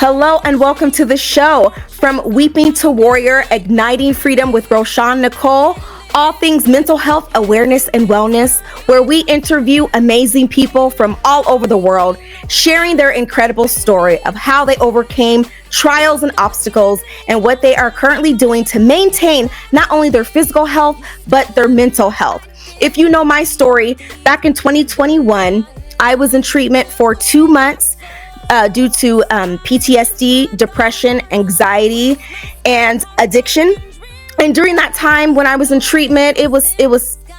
Hello and welcome to the show. From Weeping to Warrior, Igniting Freedom with Roshawn Nicole. All things mental health, awareness, and wellness, where we interview amazing people from all over the world, sharing their incredible story of how they overcame trials and obstacles and what they are currently doing to maintain not only their physical health, but their mental health. If you know my story, back in 2021, I was in treatment for 2 months due to PTSD, depression, anxiety, and addiction. And during that time when I was in treatment, it was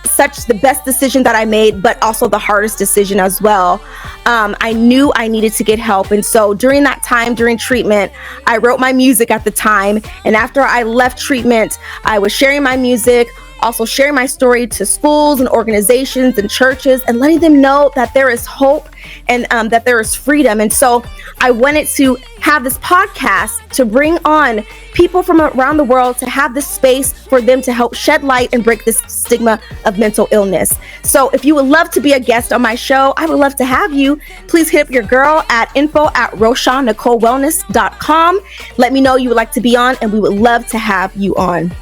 such the best decision that I made, but also the hardest decision as well. I knew I needed to get help. And so during that time, during treatment, I wrote my music at the time. And after I left treatment, I was sharing my music, also sharing my story to schools and organizations and churches and letting them know that there is hope and that there is freedom. And so I wanted to have this podcast to bring on people from around the world to have this space for them to help shed light and break this stigma of mental illness. So if you would love to be a guest on my show, I would love to have you. Please hit up your girl at info@RoshawnNicoleWellness.com. Let me know you would like to be on, and we would love to have you on.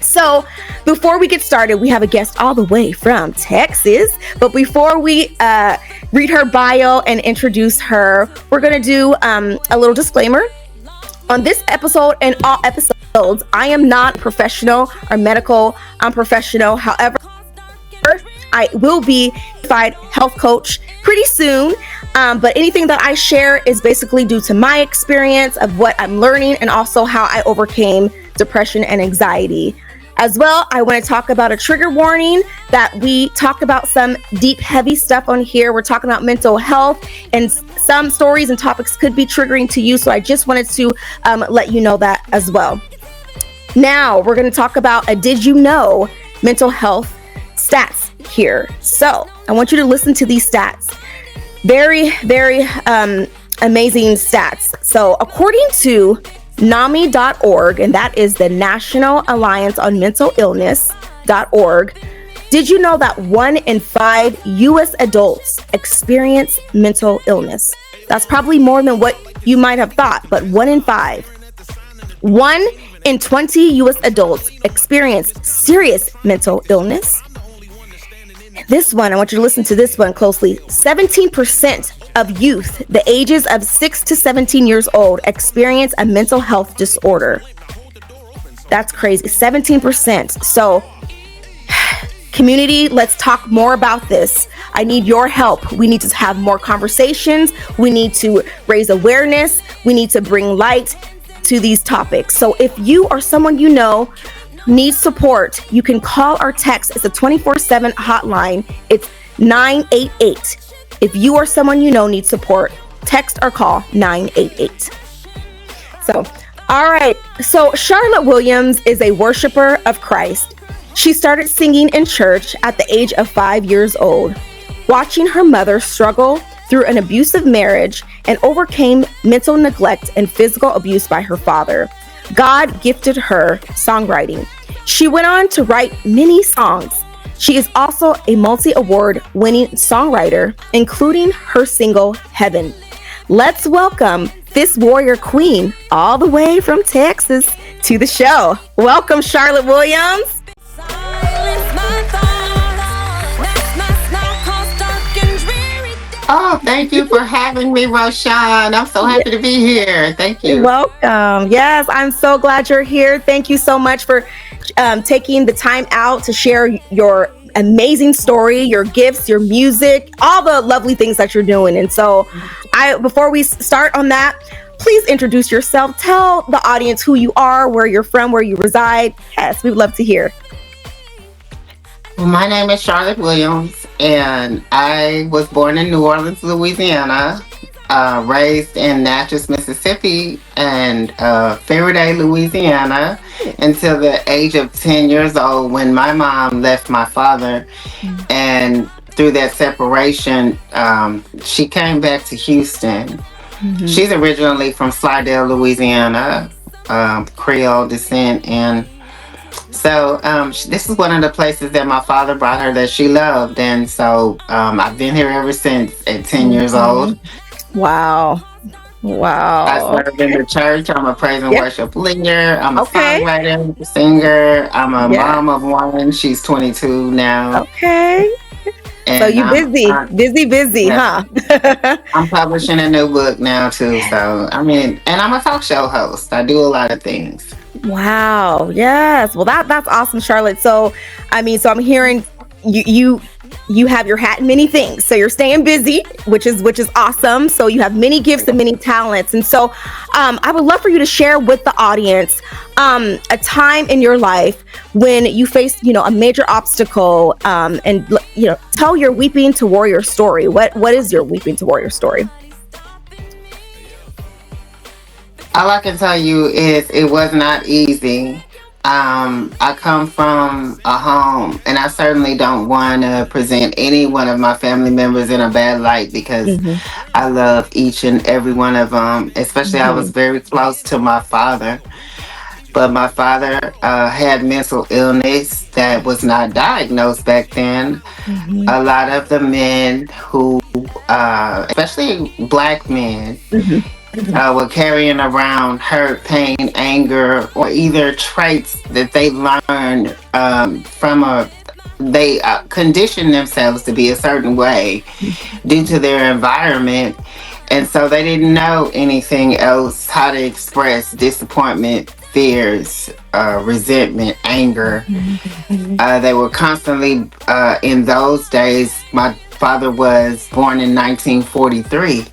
So before we get started, we have a guest all the way from Texas. But before we read her bio and introduce her, we're going to do a little disclaimer. On this episode and all episodes, I am not professional or medical professional. However, I will be a certified health coach pretty soon. But anything that I share is basically due to my experience of what I'm learning and also how I overcame depression and anxiety. As well, I want to talk about a trigger warning that we talk about some deep, heavy stuff on here. We're talking about mental health, and some stories and topics could be triggering to you. So I just wanted to let you know that as well. Now, we're going to talk about a did you know mental health stats here. So I want you to listen to these stats. Very, very amazing stats. So according to NAMI.org, and that is the National Alliance on Mental Illness.org, did you know that 1 in 5 U.S. adults experience mental illness? That's probably more than what you might have thought, but 1 in 5. 1 in 20 U.S. adults experience serious mental illness. This one, I want you to listen to this one closely. 17% of youth, the ages of 6 to 17 years old, experience a mental health disorder. That's crazy. 17%. So, community, let's talk more about this. I need your help. We need to have more conversations. We need to raise awareness. We need to bring light to these topics. So, if you or someone you know needs support, you can call or text. It's a 24/7 hotline. It's 988. If you or someone you know needs support, text or call 988. So, all right. So Charlotte Williams is a worshiper of Christ. She started singing in church at the age of 5 years old, watching her mother struggle through an abusive marriage and overcame mental neglect and physical abuse by her father. God gifted her songwriting. She went on to write many songs. She is also a multi-award winning songwriter, including her single, Heaven. Let's welcome this warrior queen all the way from Texas to the show. Welcome, Charlotte Williams. Oh, thank you for having me, Roshawn. I'm so happy to be here. Thank you. You're welcome. Yes, I'm so glad you're here. Thank you so much for taking the time out to share your amazing story, your gifts, your music, all the lovely things that you're doing. And so before we start on that, please introduce yourself. Tell the audience who you are, where you're from, where you reside. Yes, we'd love to hear. Well, my name is Charlotte Williams, and I was born in New Orleans, Louisiana, raised in Natchez, Mississippi, and Faraday, Louisiana, until the age of 10 years old when my mom left my father. And through that separation, she came back to Houston. She's originally from Slidell, Louisiana, Creole descent, and so this is one of the places that my father brought her that she loved. And so I've been here ever since at 10 years old. Wow. I Wow. serve in the church. I'm a praise and Yeah. worship leader. I'm a Okay. songwriter, singer. I'm a Yeah. mom of one. She's 22 now. Okay. So And you busy, busy, busy, yeah, huh? I'm publishing a new book now too. So, I mean, and I'm a talk show host. I do a lot of things. Wow. Yes. Well, that's awesome, Charlotte. So, I mean, so I'm hearing you have your hat in many things. So you're staying busy, which is awesome. So you have many gifts and many talents. And so, I would love for you to share with the audience a time in your life when you faced, a major obstacle, and tell your weeping to warrior story. What is your weeping to warrior story? All I can tell you is it was not easy. I come from a home, and I certainly don't want to present any one of my family members in a bad light because Mm-hmm. I love each and every one of them. Especially, I was Mm-hmm. very close to my father, but my father had mental illness that was not diagnosed back then. Mm-hmm. A lot of the men who, especially black men, Mm-hmm. were carrying around hurt, pain, anger, or either traits that they learned from they conditioned themselves to be a certain way due to their environment. And so they didn't know anything else how to express disappointment, fears, resentment, anger. They were constantly, in those days, my father was born in 1943.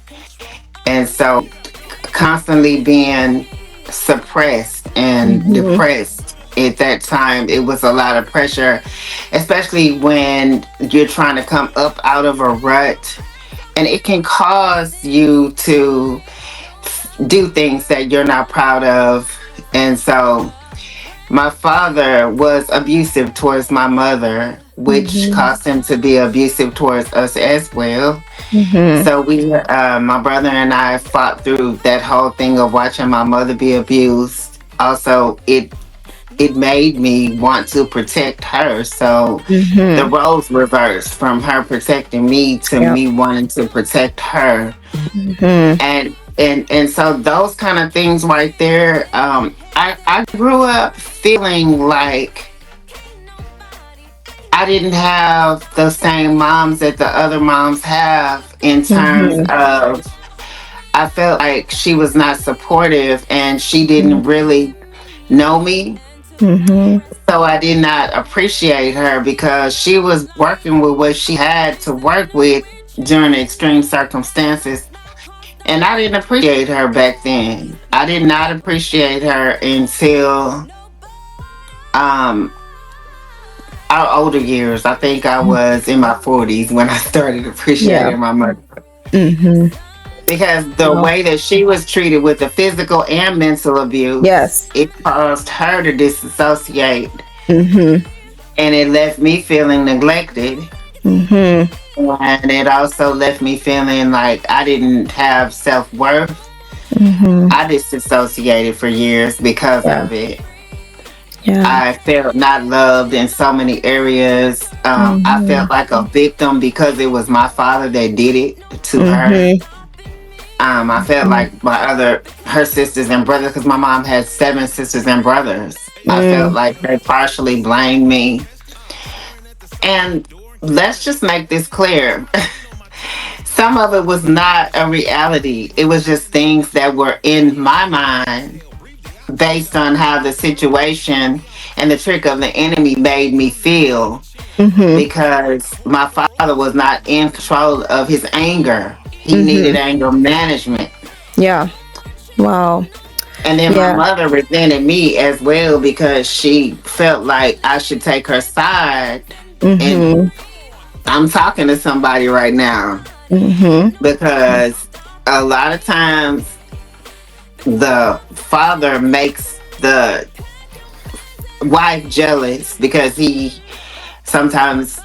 And so constantly being suppressed and Mm-hmm. depressed at that time, it was a lot of pressure, especially when you're trying to come up out of a rut, and it can cause you to do things that you're not proud of. And so my father was abusive towards my mother, which Mm-hmm. caused him to be abusive towards us as well. Mm-hmm. So my brother and I fought through that whole thing of watching my mother be abused. Also, it made me want to protect her. So the Mm-hmm. roles reversed from her protecting me to Yep. me wanting to protect her. Mm-hmm. And so those kind of things right there. I grew up feeling like I didn't have the same moms that the other moms have in terms Mm-hmm. of I felt like she was not supportive and she didn't really know me. Mm-hmm. So I did not appreciate her because she was working with what she had to work with during extreme circumstances. And I didn't appreciate her back then. I did not appreciate her until um our older years. I think I was in my 40s when I started Yeah. appreciating my mother. Mm-hmm. Because the Well, way that she was treated with the physical and mental abuse, yes. it caused her to disassociate, Mm-hmm. and it left me feeling neglected. Mm-hmm. And it also left me feeling like I didn't have self-worth. Mm-hmm. I disassociated for years because Yeah. of it. Yeah. I felt not loved in so many areas. I Mm-hmm. felt like a victim because it was my father that did it to her. Mm-hmm. I felt like her sisters and brothers, because my mom had 7 sisters and brothers. I felt Mm. like they partially blamed me. And let's just make this clear. Some of it was not a reality. It was just things that were in my mind based on how the situation and the trick of the enemy made me feel, Mm-hmm. because my father was not in control of his anger. He needed Mm-hmm. anger management. Yeah. Wow. And then my Yeah. mother resented me as well because she felt like I should take her side. And Mm-hmm. I'm talking to somebody right now Mm-hmm. because a lot of times the father makes the wife jealous because he sometimes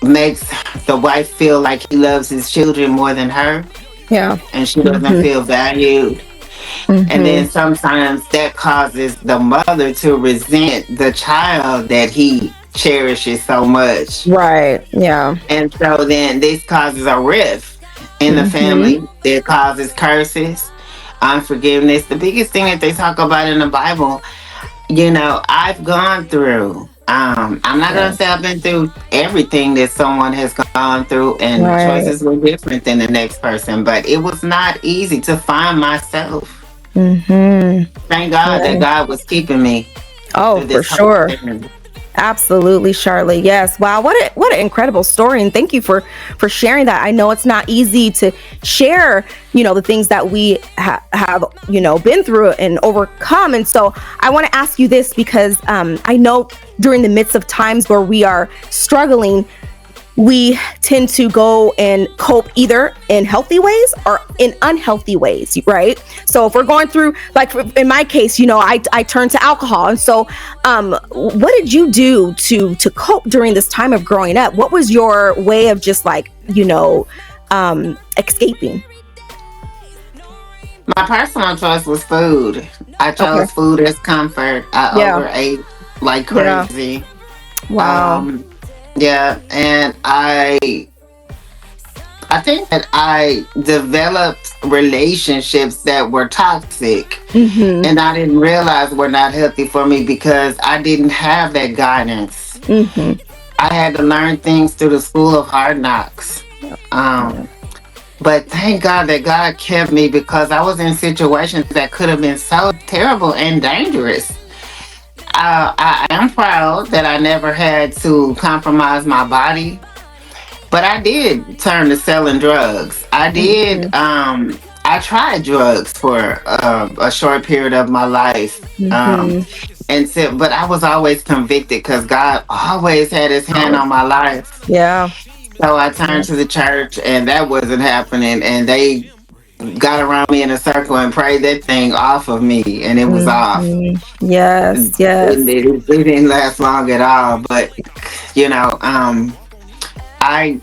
makes the wife feel like he loves his children more than her, Yeah. and she doesn't Mm-hmm. feel valued. And Mm-hmm. then sometimes that causes the mother to resent the child that he cherishes so much. Right. Yeah. And so then this causes a rift. in the Mm-hmm. family that causes curses, unforgiveness. The biggest thing that they talk about in the Bible, I've gone through. I'm not Yeah. gonna say I've been through everything that someone has gone through, and Right. choices were different than the next person, but it was not easy to find myself. Mm-hmm. Thank God that Yeah. God was keeping me Oh, through for this whole sure. thing. Absolutely, Charlotte. Yes. Wow. What an incredible story, and thank you for sharing that. I know it's not easy to share, the things that we have, been through and overcome. And so I want to ask you this because I know during the midst of times where we are struggling, we tend to go and cope either in healthy ways or in unhealthy ways, right? So if we're going through, like in my case, I turned to alcohol. And so what did you do to cope during this time of growing up? What was your way of just like, escaping? My personal choice was food. I Okay. chose food as comfort. I Yeah. overate like Yeah. crazy. Wow. Um, yeah, and I think that I developed relationships that were toxic, Mm-hmm. and I didn't realize were not healthy for me because I didn't have that guidance. Mm-hmm. I had to learn things through the school of hard knocks. Yeah. Um, but thank God that God kept me because I was in situations that could have been so terrible and dangerous. I am proud that I never had to compromise my body, but I did turn to selling drugs. I did. Mm-hmm. I tried drugs for a short period of my life, Mm-hmm. but I was always convicted because God always had His hand on my life. Yeah. So I turned to the church, and that wasn't happening. And they got around me in a circle and prayed that thing off of me, and it was off. Mm-hmm. Yes. Yes. It didn't last long at all. But you know, I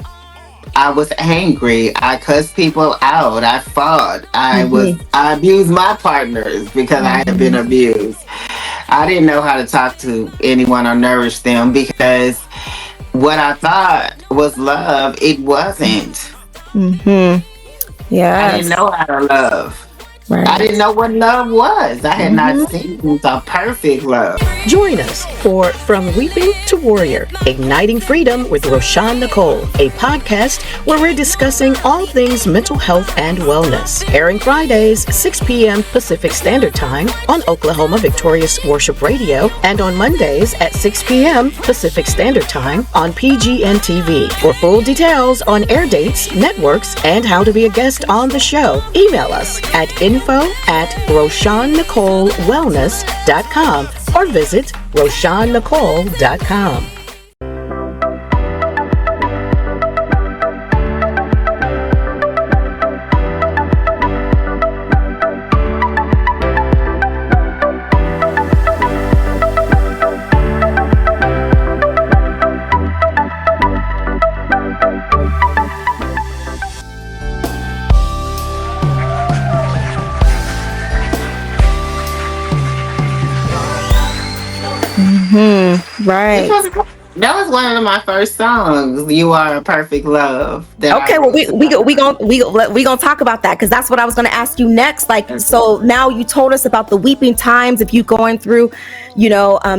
I was angry. I cussed people out. I fought. Mm-hmm. I abused my partners because I had been Mm-hmm. abused. I didn't know how to talk to anyone or nourish them because what I thought was love, it wasn't. Mm-hmm. I didn't Yes. know how to love. I Right. didn't know what love was. I had not Mm-hmm. seen the perfect love. Join us for From Weeping to Warrior, Igniting Freedom with Roshawn Nicole, a podcast where we're discussing all things mental health and wellness. Airing Fridays, 6 p.m. Pacific Standard Time on Oklahoma Victorious Worship Radio, and on Mondays at 6 p.m. Pacific Standard Time on PGN TV. For full details on air dates, networks, and how to be a guest on the show, email us at info@RoshawnNicoleWellness.com or visit RoshawnNicole.com. Mm-hmm. This Right. was that was one of my first songs. You Are a Perfect Love that I Okay, well wrote we to we go- we God. going we gonna talk about that because that's what I was gonna ask you next. Like, so now you told us about the weeping times of you going through,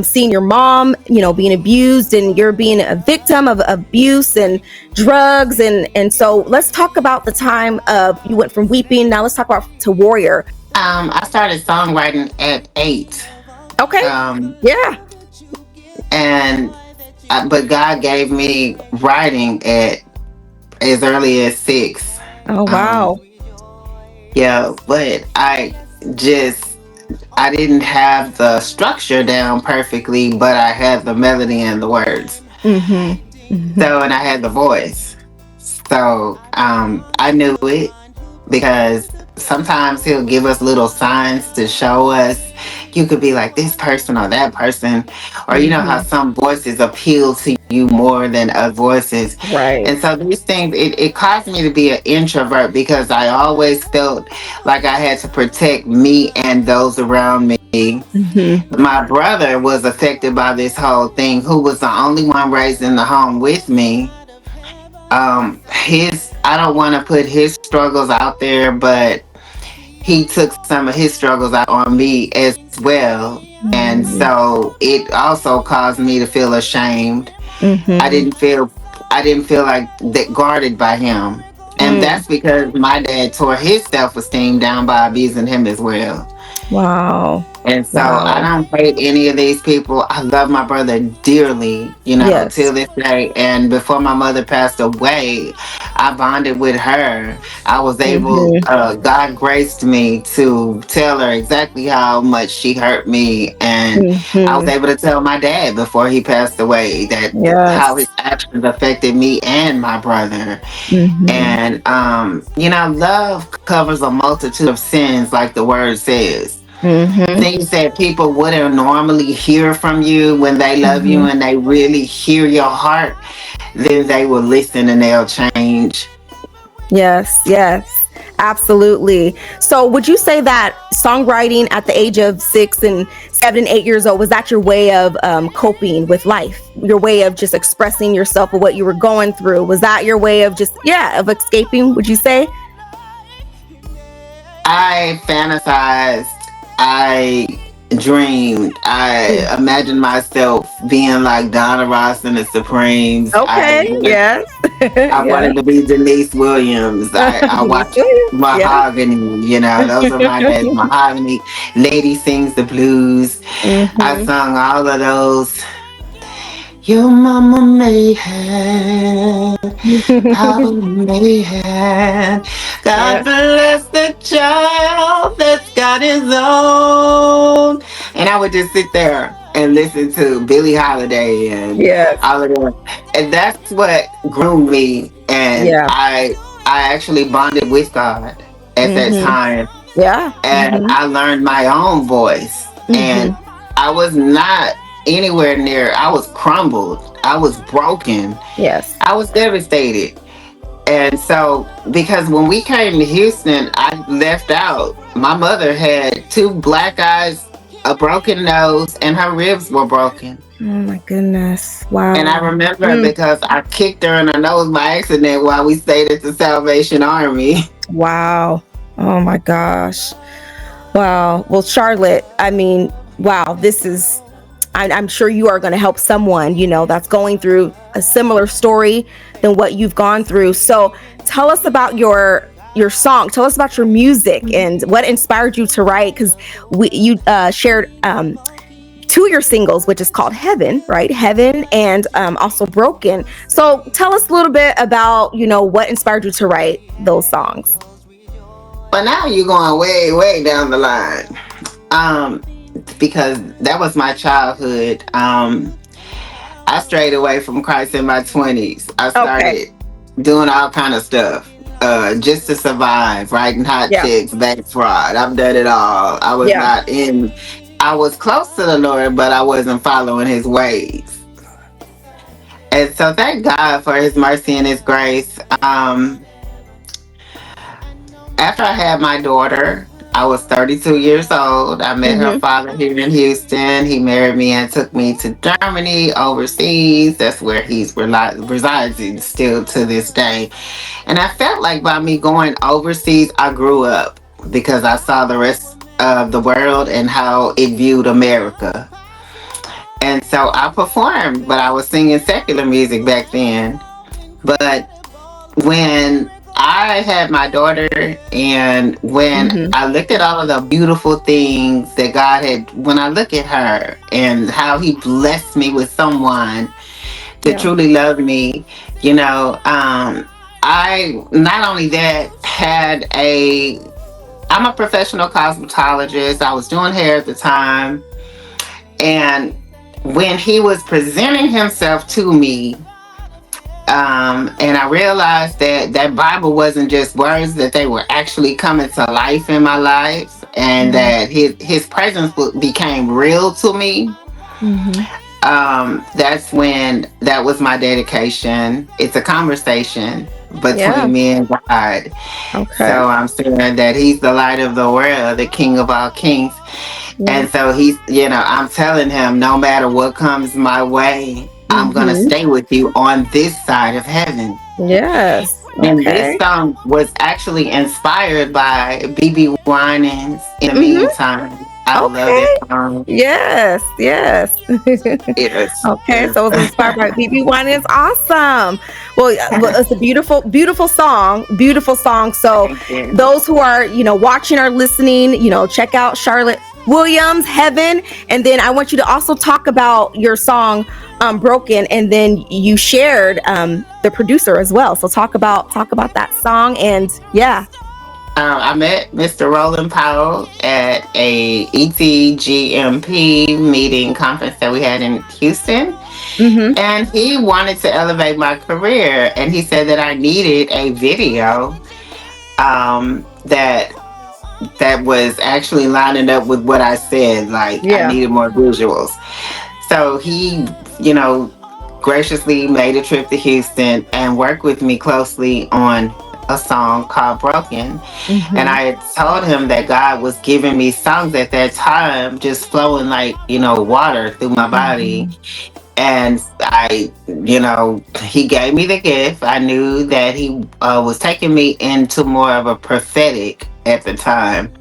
seeing your mom, being abused, and you're being a victim of abuse and drugs, and so let's talk about the time of you went from weeping. Now let's talk about to warrior. I started songwriting at 8. Okay, Um, yeah. and but God gave me writing at as early as 6. Oh Um, wow. yeah, but just I didn't have the structure down perfectly, but I had the melody and the words. Mm-hmm. Mm-hmm. So, and I had the voice. So, I knew it because sometimes he'll give us little signs to show us. You could be like this person or that person, or you know how Mm-hmm. some voices appeal to you more than other voices. Right. And so these things, it caused me to be an introvert because I always felt like I had to protect me and those around me. Mm-hmm. My brother was affected by this whole thing, who was the only one raised in the home with me. I don't want to put his struggles out there, but he took some of his struggles out on me as well. And so it also caused me to feel ashamed. Mm-hmm. I didn't feel like that guarded by him. And that's because my dad tore his self-esteem down by abusing him as well. Wow. And so I don't hate any of these people. I love my brother dearly, till this day. And before my mother passed away, I bonded with her. I was able, God graced me to tell her exactly how much she hurt me. And I was able to tell my dad before he passed away that how his actions affected me and my brother. And, love covers a multitude of sins, like the word says. Things that people wouldn't normally hear from you when they love you and they really hear your heart, then they will listen and they'll change. Yes, absolutely. So would you say that songwriting at the age of 6 and 7, 8 years old, was that your way of coping with life? Your way of just expressing yourself or what you were going through? Was that your way of of escaping, would you say? I fantasized. I dreamed. I imagined myself being like Donna Ross and the Supremes. Okay, I wanted to be Denise Williams. I watched Mahogany, those are my days. Mahogany, Lady Sings the Blues. I sung all of those. Your mama may have, Papa may have. God bless the child that's got his own. And I would just sit there and listen to Billie Holiday and all of them. And that's what groomed me. And I actually bonded with God at that time. Yeah. And I learned my own voice. And I was not anywhere near. I was crumbled. I was broken. Yes. I was devastated. And so, because when we came to Houston, I left out. My mother had 2 black eyes, a broken nose, and her ribs were broken. Oh my goodness. Wow. And I remember because I kicked her in the nose by accident while we stayed at the Salvation Army. Wow. Oh my gosh. Wow. Well, Charlotte, I mean, wow, this is, I'm sure you are going to help someone, that's going through a similar story than what you've gone through. So tell us about your song. Tell us about your music and what inspired you to write, because you shared 2 of your singles, which is called Heaven, right? Heaven and also Broken. So tell us a little bit about, what inspired you to write those songs. But now you're going way, way down the line. Because that was my childhood. I strayed away from Christ in my 20s. I started doing all kind of stuff just to survive, writing hot chicks, bank fraud. I've done it all. I was not in. I was close to the Lord, but I wasn't following his ways. And so thank God for his mercy and his grace. After I had my daughter, I was 32 years old. I met her father here in Houston. He married me and took me to Germany, overseas. That's where he's resides still to this day. And I felt like by me going overseas, I grew up because I saw the rest of the world and how it viewed America. And so I performed, but I was singing secular music back then. But when I had my daughter, and when I looked at all of the beautiful things that God had, when I look at her and how he blessed me with someone that truly loved me, I not only that I'm a professional cosmetologist. I was doing hair at the time. And when he was presenting himself to me, and I realized that Bible wasn't just words, that they were actually coming to life in my life, and that his presence became real to me. That was my dedication. It's a conversation between me and God. Okay. So I'm saying that he's the light of the world, the King of all kings. And so he's, I'm telling him, no matter what comes my way, I'm going to stay with you on this side of heaven. Yes. And this Okay. song was actually inspired by BB Winans. In the meantime, I love this Okay. song. Yes. Yes. Yes. Okay. Yes. So it was inspired by BB One. Is awesome. Well, it's a beautiful, beautiful song. Beautiful song. So Thank you. those who are, watching or listening, check out Charlotte Williams, Heaven. And then I want you to also talk about your song, Broken. And then you shared the producer as well. So talk about that song. And yeah. I met Mr. Roland Powell at a ETGMP meeting conference that we had in Houston. And he wanted to elevate my career. And he said that I needed a video that was actually lining up with what I said. Like, I needed more visuals. So he, graciously made a trip to Houston and worked with me closely on a song called Broken. And I had told him that God was giving me songs at that time just flowing like, water through my body. And he gave me the gift. I knew that he was taking me into more of a prophetic at the time.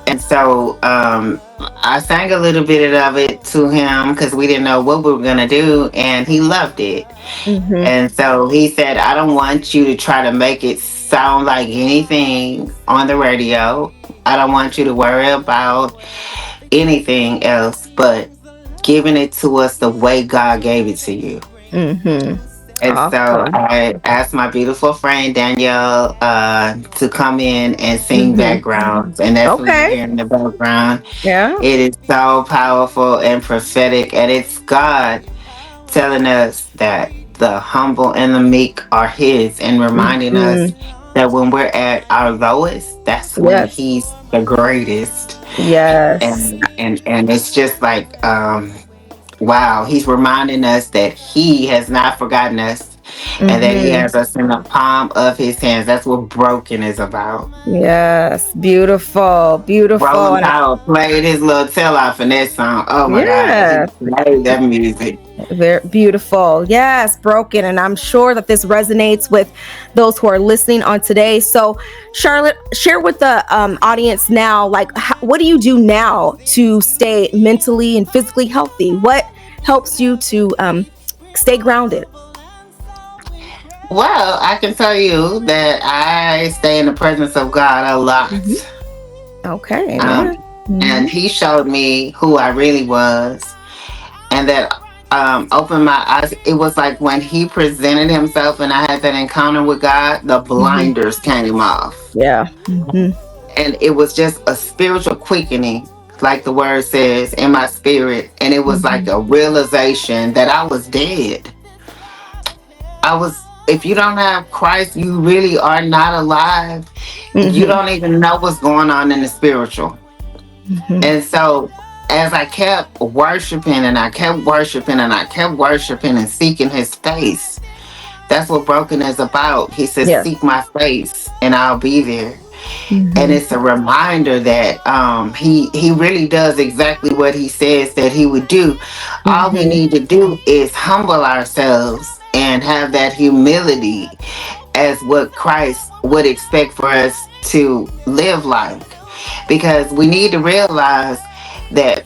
And so I sang a little bit of it to him because we didn't know what we were going to do. And he loved it. And so he said, I don't want you to try to make it sound like anything on the radio. I don't want you to worry about anything else but giving it to us the way God gave it to you. And so I asked my beautiful friend Danielle to come in and sing backgrounds. And that's what you hear in the background. Yeah. It is so powerful and prophetic. And it's God telling us that the humble and the meek are his, and reminding us that when we're at our lowest, that's when he's the greatest. Yes. And it's just like, wow, he's reminding us that he has not forgotten us, and that he has us in the palm of his hands. That's what Broken is about. Yes. Beautiful. Beautiful. Roland Powell played his little tail off in that song. Oh my God. He played that music. Very beautiful. Yes, Broken. And I'm sure that this resonates with those who are listening on today. So Charlotte, share with the audience now, like, what do you do now to stay mentally and physically healthy? What helps you to stay grounded? Well, I can tell you that I stay in the presence of God a lot. Okay. And he showed me who I really was, and that opened my eyes. It was like when he presented himself and I had that encounter with God, the blinders came off. Yeah. And it was just a spiritual quickening, like the word says, in my spirit. And it was like a realization that I was dead. If you don't have Christ, you really are not alive. You don't even know what's going on in the spiritual. And so as I kept worshiping and I kept worshiping and I kept worshiping and seeking his face, that's what Broken is about. He says, seek my face and I'll be there. And it's a reminder that he really does exactly what he says that he would do. All we need to do is humble ourselves and have that humility as what Christ would expect for us to live like. Because we need to realize that,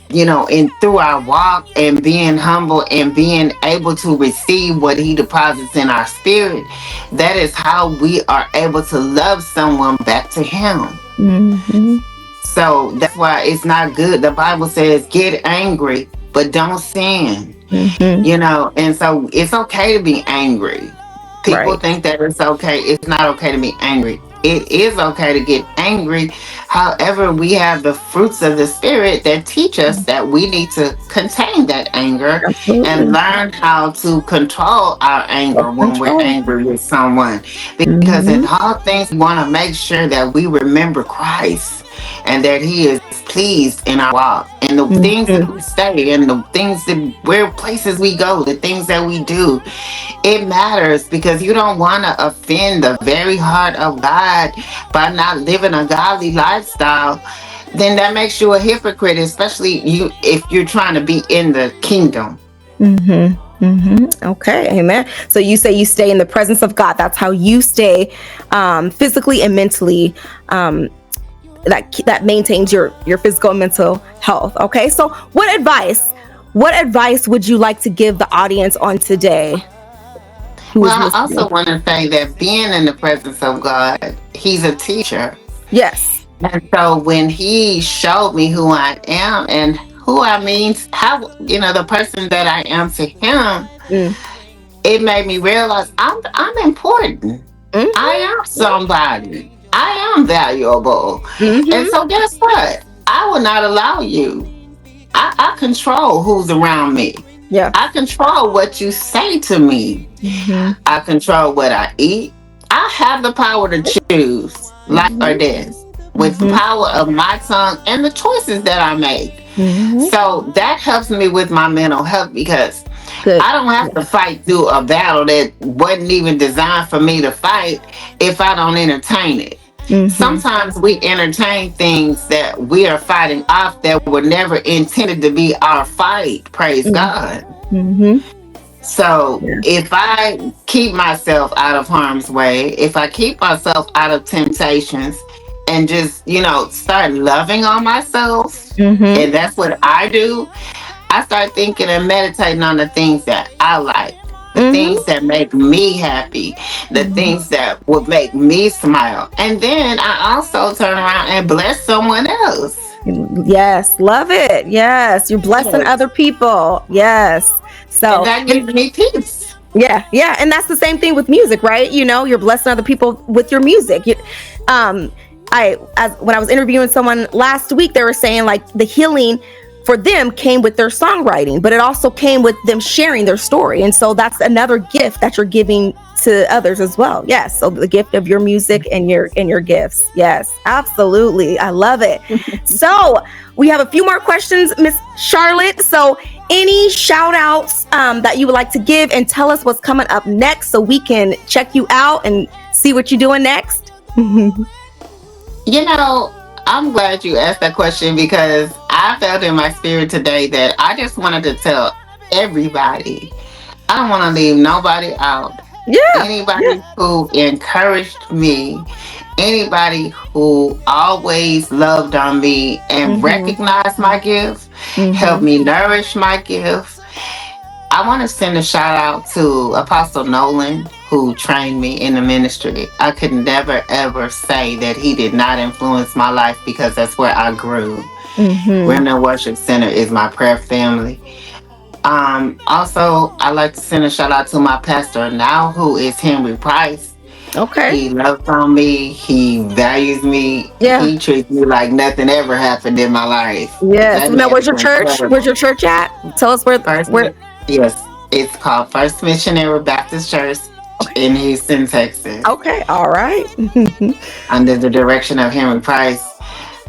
through our walk and being humble and being able to receive what he deposits in our spirit, that is how we are able to love someone back to him. So that's why it's not good. The Bible says, get angry, but don't sin. And so it's okay to be angry. People think that it's okay. It's not okay to be angry. It is okay to get angry. However, we have the fruits of the spirit that teach us that we need to contain that anger and learn how to control our anger when we're angry with someone. Because in all things, we want to make sure that we remember Christ and that he is pleased in our walk, and the things that we say, and the things that places we go, the things that we do. It matters, because you don't want to offend the very heart of God by not living a godly lifestyle. Then that makes you a hypocrite, especially if you're trying to be in the kingdom. Okay, amen. So you say you stay in the presence of God. That's how you stay physically and mentally. That maintains your physical and mental health. Okay, so what advice would you like to give the audience on today? Well, I also want to say that being in the presence of God, He's a teacher. Yes. And so when He showed me who I am and who I mean, how, the person that I am to Him, it made me realize I'm important. I am somebody. I am valuable. And so guess what? I will not allow you. I control who's around me. Yeah. I control what you say to me. I control what I eat. I have the power to choose life or death with the power of my tongue and the choices that I make. So that helps me with my mental health because I don't have to fight through a battle that wasn't even designed for me to fight if I don't entertain it. Sometimes we entertain things that we are fighting off that were never intended to be our fight. Praise God. So if I keep myself out of harm's way, if I keep myself out of temptations and just, start loving on myself, and that's what I do, I start thinking and meditating on the things that I like. The things that make me happy, the things that would make me smile. And then I also turn around and bless someone else. Yes, love it. Yes, you're blessing other people. Yes. So and that gives me peace. Yeah. And that's the same thing with music, right? You're blessing other people with your music. When I was interviewing someone last week, they were saying like the healing for them came with their songwriting, but it also came with them sharing their story. And so that's another gift that you're giving to others as well. Yes. So the gift of your music and your gifts. Yes, absolutely. I love it. So we have a few more questions, Miss Charlotte. So any shout outs that you would like to give and tell us what's coming up next so we can check you out and see what you're doing next? I'm glad you asked that question because I felt in my spirit today that I just wanted to tell everybody. I don't want to leave nobody out. Anybody who encouraged me, anybody who always loved on me and recognized my gift, helped me nourish my gift. I want to send a shout out to Apostle Nolan, who trained me in the ministry. I could never, ever say that he did not influence my life because that's where I grew. Remnant Worship Center is my prayer family. Also, I'd like to send a shout out to my pastor now, who is Henry Price. Okay. He loves on me. He values me. Yeah. He treats me like nothing ever happened in my life. Yes. Now, where's your church? Incredible. Where's your church at? Tell us where. Yes, it's called First Missionary Baptist Church in Houston, Texas. Okay, all right. Under the direction of Henry Price.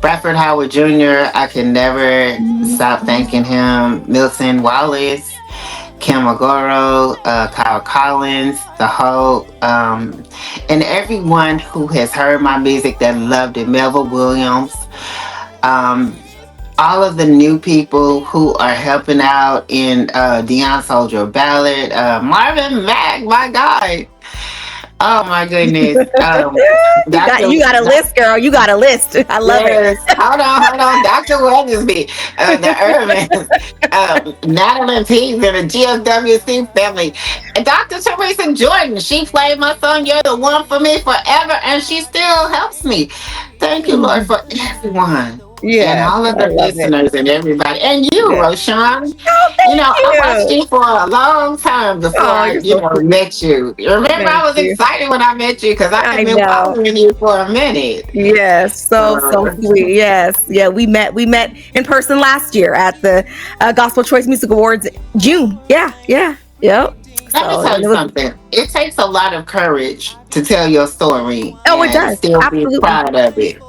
Bradford Howard Jr., I can never stop thanking him. Milton Wallace, Kim Agoro, Kyle Collins, the whole, and everyone who has heard my music that loved it. Melville Williams. All of the new people who are helping out in Deion Soldier Ballad, Marvin Mack, my guy. Oh my goodness. You got a list, girl. You got a list. I love it. Hold on. Dr. Weathersby, the Irvins, Natalie Pease and the GSWC family. And Dr. Teresa Jordan, she played my song, You're the One for Me Forever, and she still helps me. Thank you, Lord, for everyone. Yeah, and all of the listeners and everybody. And you, Roshawn. I watched you for a long time before I met you. Remember, I was excited when I met you because I've been following you for a minute. Yes, so sweet. Yes. Yeah, we met in person last year at the Gospel Choice Music Awards, June. Yeah. Yep. Let me tell you something. It takes a lot of courage to tell your story. Oh, it does. Still be proud of it.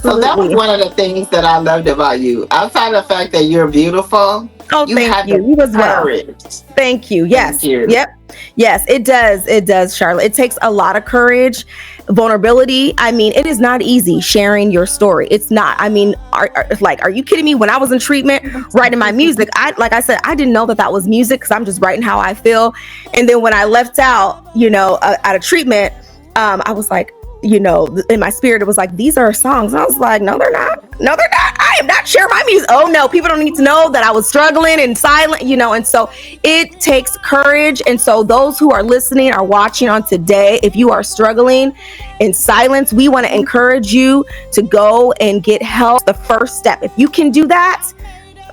So that was Absolutely. one of the things that I loved about you. Outside of the fact that you're beautiful, Oh, you thank had you. the You as well. courage. Thank you. Thank Yes. you. Yep. Yes, it does. It does, Charlotte. It takes a lot of courage, vulnerability. I mean, it is not easy sharing your story. It's not. I mean, are you kidding me? When I was in treatment, writing my music, like I said, I didn't know that was music because I'm just writing how I feel. And then when I left out, out of treatment, I was like, in my spirit, it was like, these are songs. And I was like, no, they're not. No, they're not. I am not sharing my music. Oh no, people don't need to know that I was struggling and silent, and so it takes courage. And so those who are listening, are watching on today, if you are struggling in silence, we want to encourage you to go and get help. The first step. If you can do that,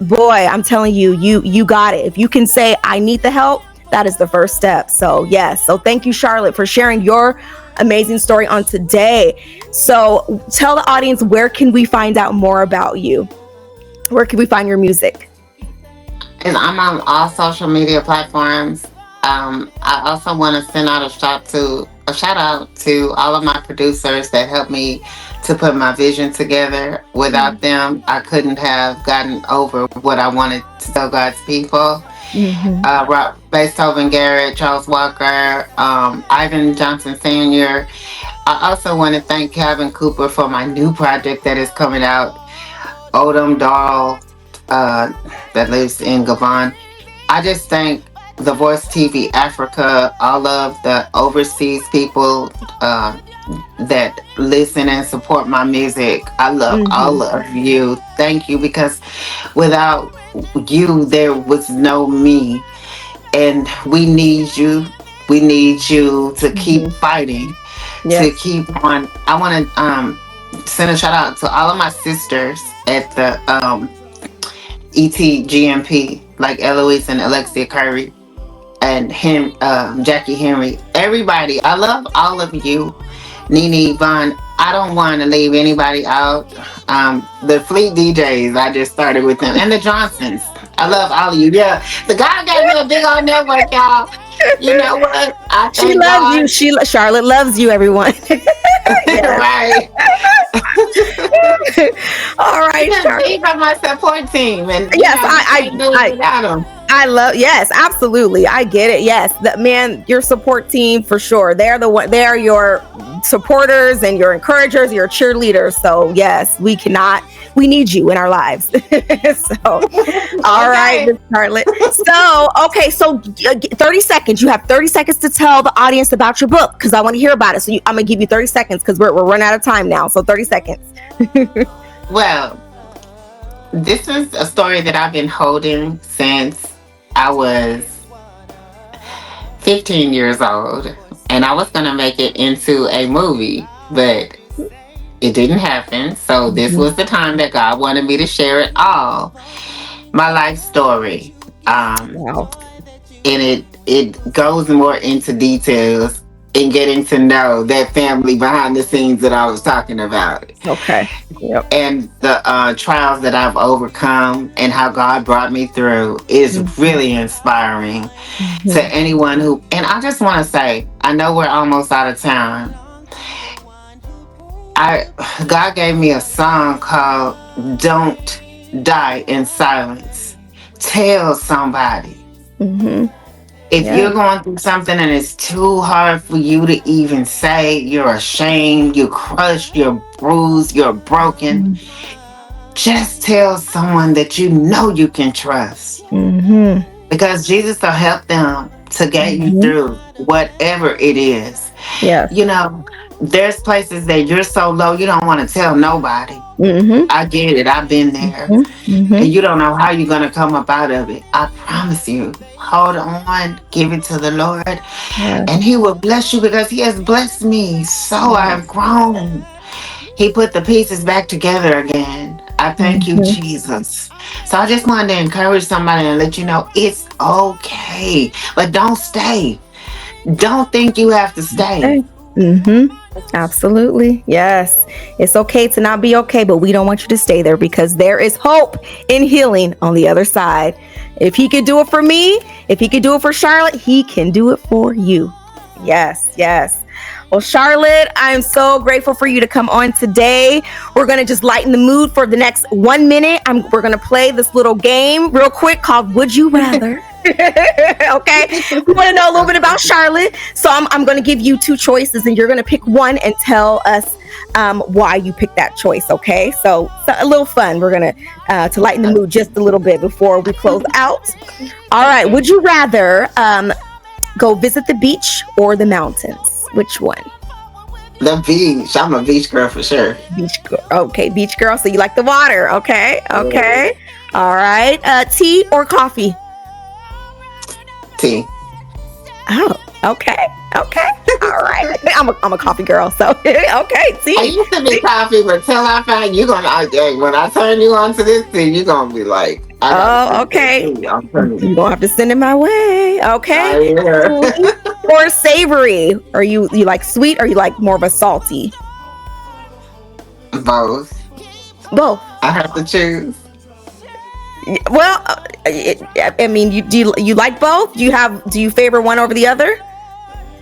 boy, I'm telling you, you got it. If you can say, I need the help, that is the first step. So yes. So thank you, Charlotte, for sharing your amazing story on today. So tell the audience, where can we find out more about you? Where can we find your music? And I'm on all social media platforms. I also want to send out a shout out to all of my producers that helped me to put my vision together. Without them, I couldn't have gotten over what I wanted to tell God's people. Beethoven Garrett, Charles Walker, Ivan Johnson Sr. I also want to thank Calvin Cooper for my new project that is coming out. Odom Dahl, that lives in Gabon. I just thank The Voice TV Africa, all of the overseas people that listen and support my music. I love all of you. Thank you, because without you, there was no me. And we need you. We need you to keep fighting, to keep on. I want to send a shout out to all of my sisters at the ETGMP, like Eloise and Alexia Curry and Jackie Henry. Everybody, I love all of you. Nene, Vaughn, I don't want to leave anybody out. The Fleet DJs, I just started with them. And the Johnsons. I love all of you. Yeah, the guy got me a big old network, y'all. You know what? I She loves you. Charlotte loves you, everyone. Right. All right, Charlotte. These are my support team. And yes, I love, yes, absolutely. I get it. Yes. Your support team for sure. They are your supporters and your encouragers, your cheerleaders. So yes, we need you in our lives. So, all right, Ms. Charlotte. So 30 seconds. You have 30 seconds to tell the audience about your book, because I want to hear about it. So I'm going to give you 30 seconds because we're running out of time now. So 30 seconds. Well, this is a story that I've been holding since I was 15 years old, and I was going to make it into a movie, but it didn't happen. So this was the time that God wanted me to share it all. My life story. Wow. And it goes more into details in getting to know that family behind the scenes that I was talking about. Okay. Yep. And the trials that I've overcome and how God brought me through is really inspiring to anyone who, and I just want to say, I know we're almost out of time. God gave me a song called Don't Die in Silence. Tell somebody. If you're going through something and it's too hard for you to even say, you're ashamed, you're crushed, you're bruised, you're broken, just tell someone that you know you can trust. Because Jesus will help them to get you through whatever it is. Yeah. There's places that you're so low you don't want to tell nobody. I get it. I've been there. And you don't know how you're going to come up out of it. I promise you. Hold on. Give it to the Lord. And He will bless you, because He has blessed me. So I have grown. He put the pieces back together again. I thank you, Jesus. So I just wanted to encourage somebody and let you know it's okay. But don't stay. Don't think you have to stay. Absolutely. Yes. It's okay to not be okay, but we don't want you to stay there, because there is hope in healing on the other side. If He could do it for me, if He could do it for Charlotte, He can do it for you. Yes, yes. Well, Charlotte, I'm so grateful for you to come on today. We're going to just lighten the mood for the next 1 minute. We're going to play this little game real quick called Would You Rather? Okay. We want to know a little bit about Charlotte. So I'm going to give you 2 choices and you're going to pick one and tell us why you picked that choice. Okay. So a little fun. We're going to lighten the mood just a little bit before we close out. All right. Would you rather go visit the beach or the mountains? Which one? The beach. I'm a beach girl for sure. Beach girl. Okay, beach girl. So you like the water. Okay. Okay. All right. Tea or coffee? Tea. Oh, okay. Okay. All right. I'm a coffee girl. So okay. Tea. I used to be coffee, but till I find you when I turn you on to this tea, you're gonna be like, oh, okay. You're gonna have to send it my way. Okay. Or savory? Are you like sweet or you like more of a salty? Both. I have to choose. Well, I mean, do you like both? Do you favor one over the other?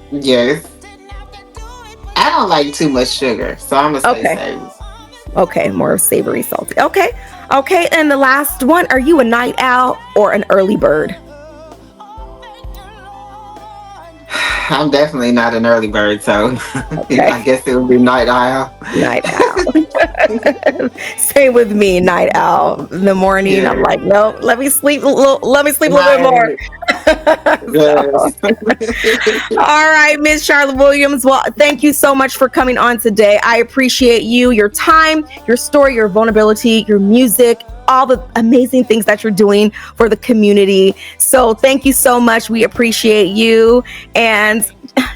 Yes. I don't like too much sugar, so I'm gonna say savory. Okay, more savory, salty. Okay. And the last one, are you a night owl or an early bird? I'm definitely not an early bird, so I guess it would be night owl. Night owl. Same with me, night owl. In the morning, I'm like, no, let me sleep a little bit more. All right, Miss Charlotte Williams. Well, thank you so much for coming on today. I appreciate you, your time, your story, your vulnerability, your music, all the amazing things that you're doing for the community. So thank you so much. We appreciate you and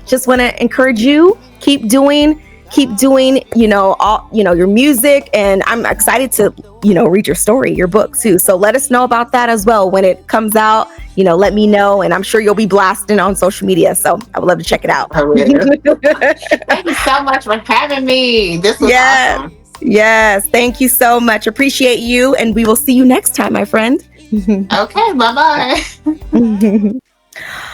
just want to encourage you, keep doing, all, your music. And I'm excited to, read your story, your book too. So let us know about that as well. When it comes out, let me know. And I'm sure you'll be blasting on social media. So I would love to check it out. Thank you so much for having me. This was awesome. Yes. Thank you so much. Appreciate you. And we will see you next time, my friend. Okay. Bye-bye.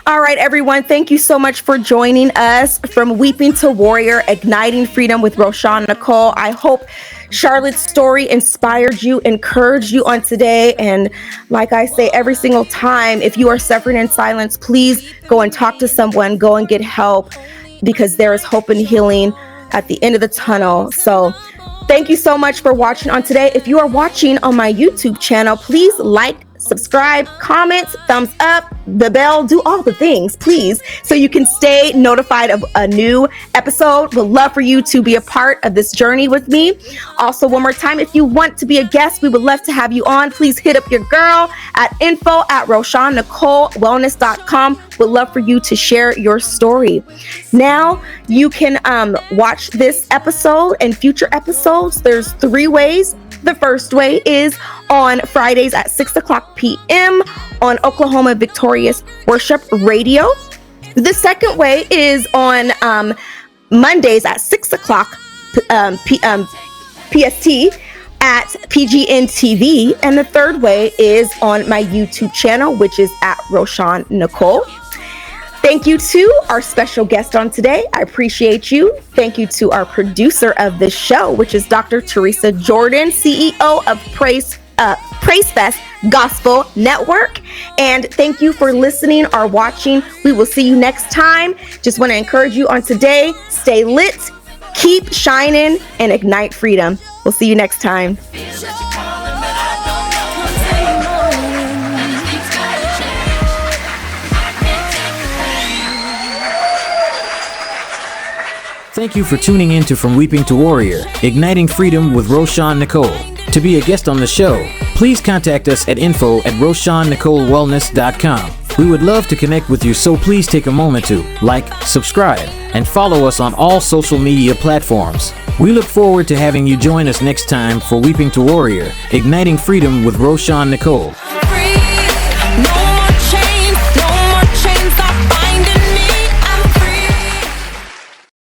All right, everyone. Thank you so much for joining us from Weeping to Warrior, Igniting Freedom with Roshawn Nicole. I hope Charlotte's story inspired you, encouraged you on today. And like I say every single time, if you are suffering in silence, please go and talk to someone, go and get help, because there is hope and healing at the end of the tunnel. So thank you so much for watching on today. If you are watching on my YouTube channel, please like, subscribe, comment, thumbs up, the bell, do all the things, please, so you can stay notified of a new episode. Would love for you to be a part of this journey with me. Also, one more time, if you want to be a guest, we would love to have you on. Please hit up your girl at info@RoshawnNicoleWellness.com. Would love for you to share your story. Now you can watch this episode and future episodes. There's 3 ways. The first way is on Fridays at 6:00 p.m. on Oklahoma Victorious Worship Radio. The second way is on Mondays at 6:00 p.m. PST at PGN TV. And the third way is on my YouTube channel, which is at Roshawn Nicole. Thank you to our special guest on today. I appreciate you. Thank you to our producer of this show, which is Dr. Teresa Jordan, CEO of Praise Fest Gospel Network. And thank you for listening or watching. We will see you next time. Just want to encourage you on today. Stay lit, keep shining, and ignite freedom. We'll see you next time. Thank you for tuning in to From Weeping to Warrior, Igniting Freedom with Roshawn Nicole. To be a guest on the show, please contact us at info@RoshawnNicoleWellness.com. We would love to connect with you, so please take a moment to like, subscribe, and follow us on all social media platforms. We look forward to having you join us next time for Weeping to Warrior, Igniting Freedom with Roshawn Nicole.